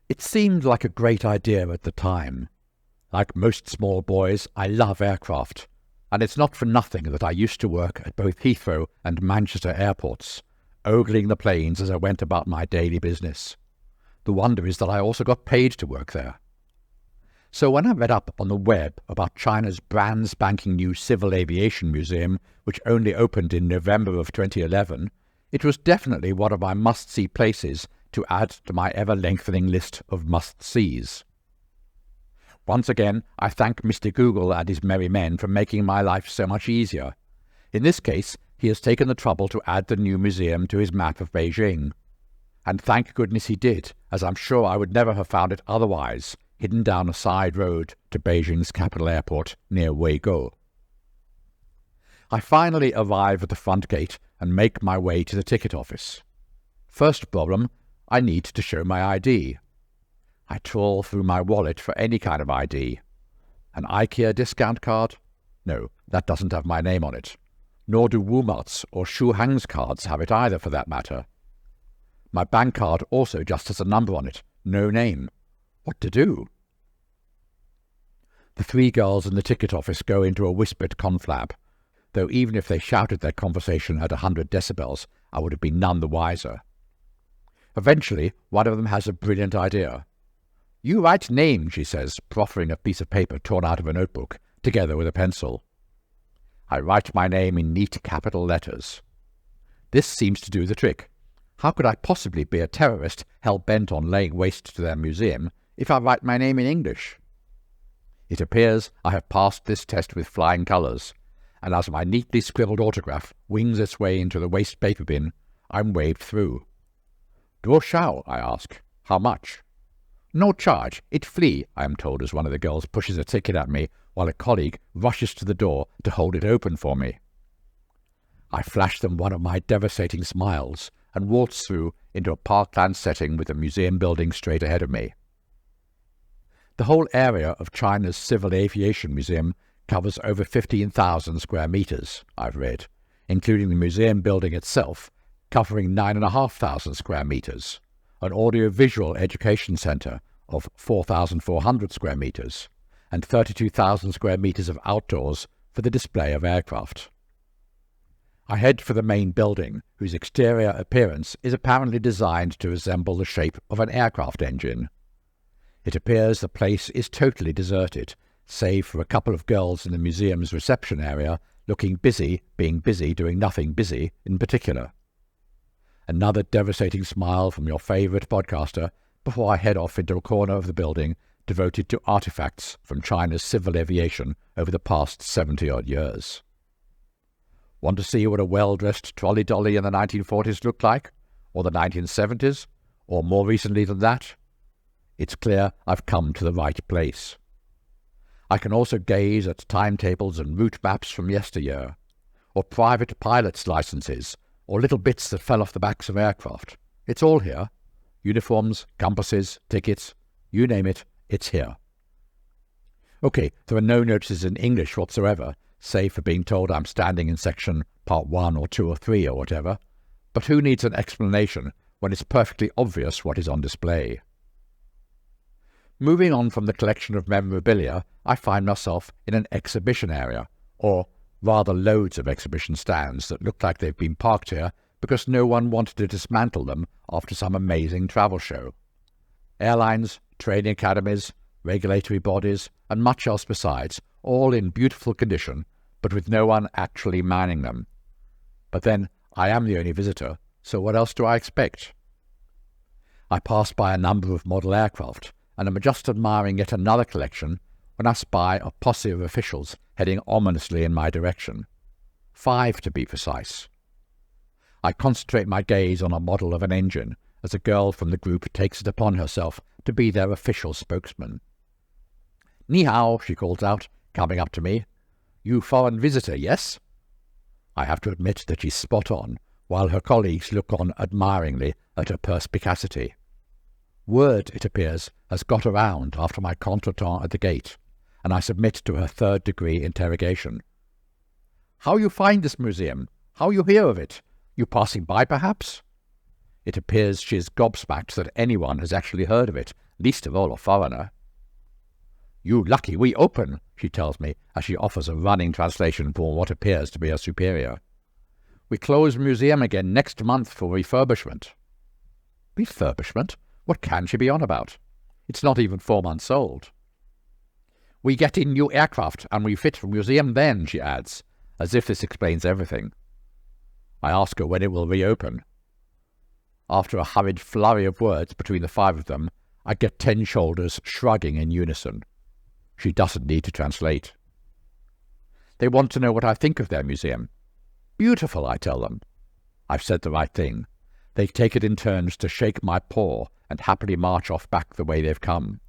It seemed like a great idea at the time. Like most small boys, I love aircraft, and it's not for nothing that I used to work at both Heathrow and Manchester airports, ogling the planes as I went about my daily business. The wonder is that I also got paid to work there. So when I read up on the web about China's brand spanking new Civil Aviation Museum, which only opened in November of 2011, it was definitely one of my must-see places to add to my ever-lengthening list of must-sees. Once again, I thank Mr. Google and his merry men for making my life so much easier. In this case, he has taken the trouble to add the new museum to his map of Beijing. And thank goodness he did, as I'm sure I would never have found it otherwise, hidden down a side road to Beijing's capital airport near Weigou. I finally arrive at the front gate and make my way to the ticket office. First problem, I need to show my ID. I trawl through my wallet for any kind of ID. An IKEA discount card? No, that doesn't have my name on it. Nor do Wumart's or Shu Hang's cards have it either, for that matter. My bank card also just has a number on it, no name. What to do? The three girls in the ticket office go into a whispered confab, though even if they shouted their conversation at 100 decibels, I would have been none the wiser. Eventually, one of them has a brilliant idea. "You write name," she says, proffering a piece of paper torn out of a notebook, together with a pencil. I write my name in neat capital letters. This seems to do the trick. How could I possibly be a terrorist hell-bent on laying waste to their museum if I write my name in English? It appears I have passed this test with flying colours, and as my neatly scribbled autograph wings its way into the waste paper bin, I'm waved through. "Duo shao?" I ask. "How much?" "No charge. It free," I am told as one of the girls pushes a ticket at me while a colleague rushes to the door to hold it open for me. I flash them one of my devastating smiles and waltz through into a parkland setting with the museum building straight ahead of me. The whole area of China's Civil Aviation Museum covers over 15,000 square meters, I've read, including the museum building itself, covering 9,500 square meters, an audio-visual education center of 4,400 square meters, and 32,000 square meters of outdoors for the display of aircraft. I head for the main building, whose exterior appearance is apparently designed to resemble the shape of an aircraft engine. It appears the place is totally deserted, save for a couple of girls in the museum's reception area, looking busy, being busy, doing nothing busy in particular. Another devastating smile from your favourite podcaster before I head off into a corner of the building devoted to artifacts from China's civil aviation over the past 70-odd years. Want to see what a well-dressed trolley-dolly in the 1940s looked like? Or the 1970s? Or more recently than that? It's clear I've come to the right place. I can also gaze at timetables and route maps from yesteryear, or private pilot's licenses, or little bits that fell off the backs of aircraft. It's all here. Uniforms, compasses, tickets, you name it, it's here. Okay, there are no notices in English whatsoever, save for being told I'm standing in section part 1 or 2 or 3 or whatever, but who needs an explanation when it's perfectly obvious what is on display? Moving on from the collection of memorabilia, I find myself in an exhibition area, or rather loads of exhibition stands that look like they've been parked here because no one wanted to dismantle them after some amazing travel show. Airlines, training academies, regulatory bodies, and much else besides, all in beautiful condition, but with no one actually manning them. But then, I am the only visitor, so what else do I expect? I pass by a number of model aircraft, and am just admiring yet another collection when I spy a posse of officials heading ominously in my direction. 5 to be precise. I concentrate my gaze on a model of an engine as a girl from the group takes it upon herself to be their official spokesman. "Ni hao," she calls out, coming up to me. "You foreign visitor, yes?" I have to admit that she's spot on, while her colleagues look on admiringly at her perspicacity. Word, it appears, has got around after my contretemps at the gate, and I submit to her third-degree interrogation. "How you find this museum? How you hear of it? You passing by, perhaps?" It appears she is gobsmacked that anyone has actually heard of it, least of all a foreigner. "You lucky we open," she tells me as she offers a running translation for what appears to be her superior. "We close museum again next month for refurbishment." Refurbishment? What can she be on about? It's not even 4 months old. "We get in new aircraft and refit museum then," she adds, as if this explains everything. I ask her when it will reopen. After a hurried flurry of words between the 5 of them, I get 10 shoulders shrugging in unison. She doesn't need to translate. They want to know what I think of their museum. "Beautiful," I tell them. I've said the right thing. They take it in turns to shake my paw and happily march off back the way they've come.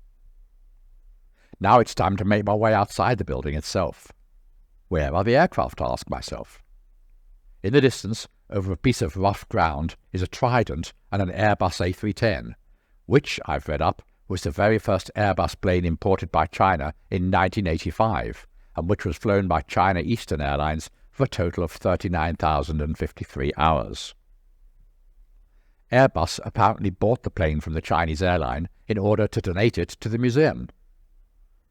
Now it's time to make my way outside the building itself. Where are the aircraft, I ask myself. In the distance, over a piece of rough ground, is a Trident and an Airbus A310, which, I've read up, was the very first Airbus plane imported by China in 1985, and which was flown by China Eastern Airlines for a total of 39,053 hours. Airbus apparently bought the plane from the Chinese airline in order to donate it to the museum.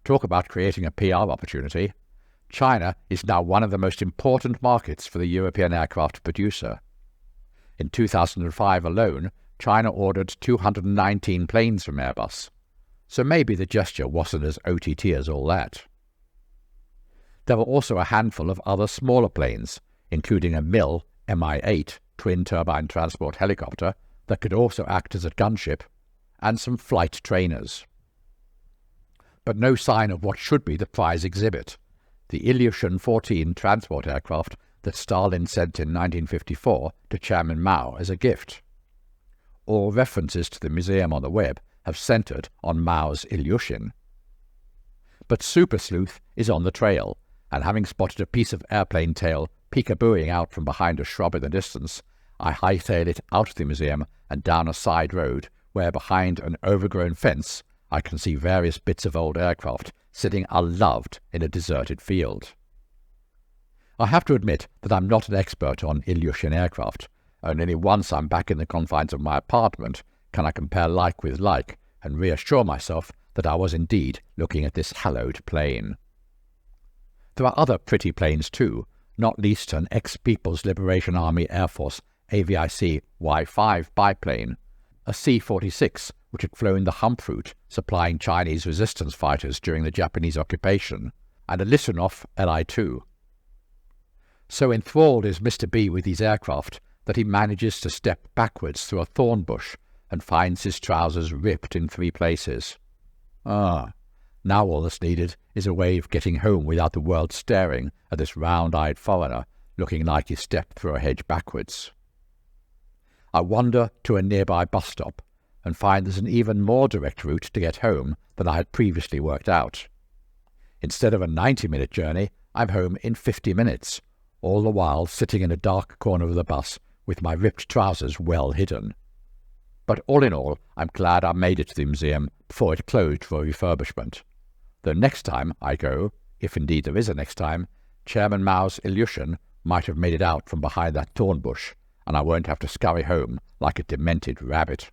Talk about creating a PR opportunity. China is now one of the most important markets for the European aircraft producer. In 2005 alone, China ordered 219 planes from Airbus, so maybe the gesture wasn't as OTT as all that. There were also a handful of other smaller planes, including a MIL Mi-8 twin-turbine transport helicopter that could also act as a gunship, and some flight trainers. But no sign of what should be the prize exhibit, the Ilyushin 14 transport aircraft that Stalin sent in 1954 to Chairman Mao as a gift. All references to the museum on the web have centered on Mao's Ilyushin. But Super Sleuth is on the trail, and having spotted a piece of airplane tail peekabooing out from behind a shrub in the distance, I hightail it out of the museum and down a side road where, behind an overgrown fence, I can see various bits of old aircraft sitting unloved in a deserted field. I have to admit that I'm not an expert on Ilyushin aircraft, and only once I'm back in the confines of my apartment can I compare like with like and reassure myself that I was indeed looking at this hallowed plane. There are other pretty planes too, not least an ex-People's Liberation Army Air Force Aviation Y-5 biplane, a C-46 which had flown the hump route supplying Chinese resistance fighters during the Japanese occupation, and a Lisanov Li-2. So enthralled is Mr. B with these aircraft that he manages to step backwards through a thorn bush and finds his trousers ripped in 3 places. Now all that's needed is a way of getting home without the world staring at this round-eyed foreigner looking like he stepped through a hedge backwards. I wander to a nearby bus stop and find there's an even more direct route to get home than I had previously worked out. Instead of a 90-minute journey, I'm home in 50 minutes, all the while sitting in a dark corner of the bus with my ripped trousers well hidden. But all in all, I'm glad I made it to the museum before it closed for refurbishment. Though next time I go, if indeed there is a next time, Chairman Mao's Ilyushin might have made it out from behind that thorn bush, and I won't have to scurry home like a demented rabbit.